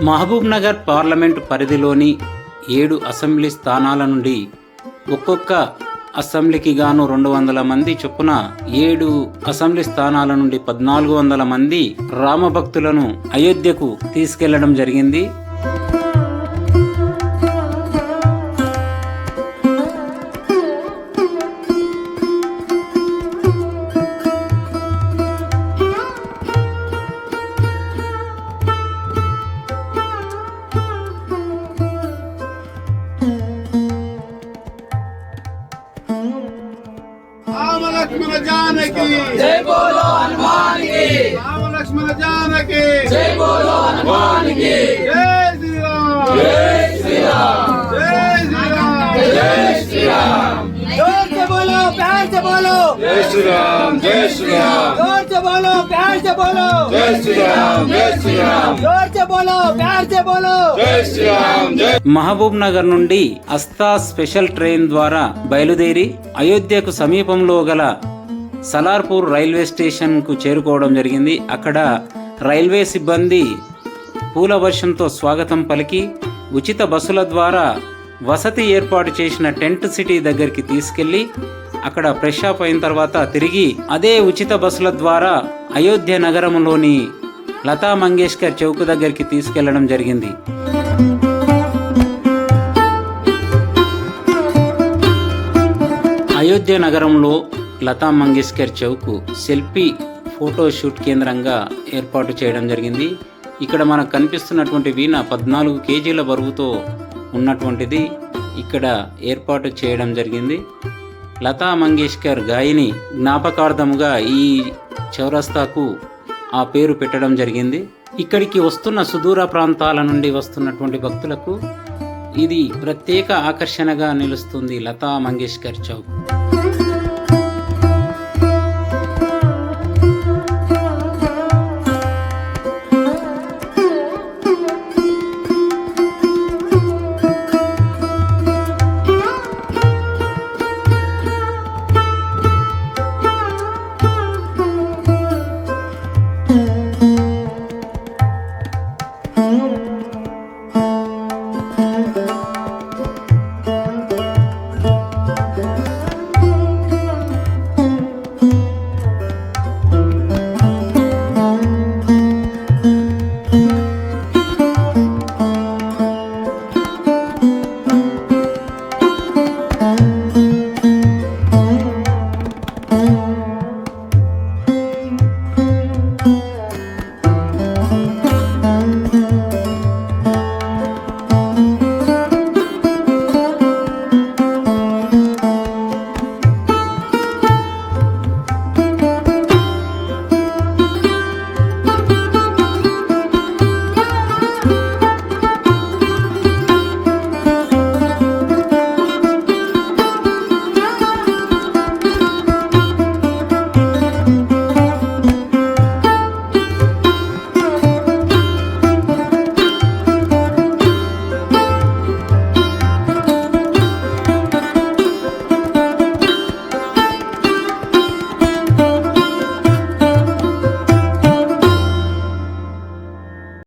Mahabub Nagar parliament పరిధిలోని 7 assembly స్థానాల నుండి ఒక్కొక్క అసెంబ్లీకి గాను 200 మంది చొప్పున 7 అసెంబ్లీ స్థానాల నుండి 1400 మంది రామభక్తులను అయోధ్యకు తీసుకెళ్లడం జరిగింది. राम लक्ष्मण जानकी जय बोलो हनुमान की। राम लक्ष्मण जानकी जय बोलो हनुमान की। जय श्री राम जय श्री राम जय श्री राम जय श्री राम। जोर से बोलो, प्यार से बोलो। जय श्री राम जय श्री राम जोर से बोलो, प्यार से बोलो। जय श्री राम जय श्री राम जोर से बोलो, प्यार से बोलो। जय श्री राम जय మహబూబ్ నగర్ నుండి అస్తా స్పెషల్ ట్రైన్ ద్వారా బయలుదేరి అయోధ్యకు సమీపంలో గల సలార్పూర్ రైల్వే స్టేషన్ కు చేరుకోవడం జరిగింది. అక్కడ రైల్వే సిబ్బంది పూల వర్షంతో స్వాగతం పలికి ఉచిత బస్సుల ద్వారా వసతి ఏర్పాటు చేసిన టెంట్ సిటీ దగ్గరికి తీసుకెళ్లి అక్కడ ఫ్రెష్ అప్ అయిన తర్వాత తిరిగి అదే ఉచిత బస్సుల ద్వారా అయోధ్య నగరంలోని లతా మంగేష్కర్ చౌక్ దగ్గరికి తీసుకెళ్లడం జరిగింది. అయోధ్య నగరంలో లతా మంగేష్కర్ చౌక్ సెల్ఫీ ఫోటోషూట్ కేంద్రంగా ఏర్పాటు చేయడం జరిగింది. ఇక్కడ మనకు కనిపిస్తున్నటువంటి వీణ 14 కేజీల బరువుతో ఉన్నటువంటిది ఇక్కడ ఏర్పాటు చేయడం జరిగింది. లతా మంగేష్కర్ గాయని జ్ఞాపకార్థముగా ఈ చౌరస్తాకు ఆ పేరు పెట్టడం జరిగింది. ఇక్కడికి వస్తున్న సుదూర ప్రాంతాల నుండి వస్తున్నటువంటి భక్తులకు ఇది ప్రత్యేక ఆకర్షణగా నిలుస్తుంది లతా మంగేష్కర్ చౌక్.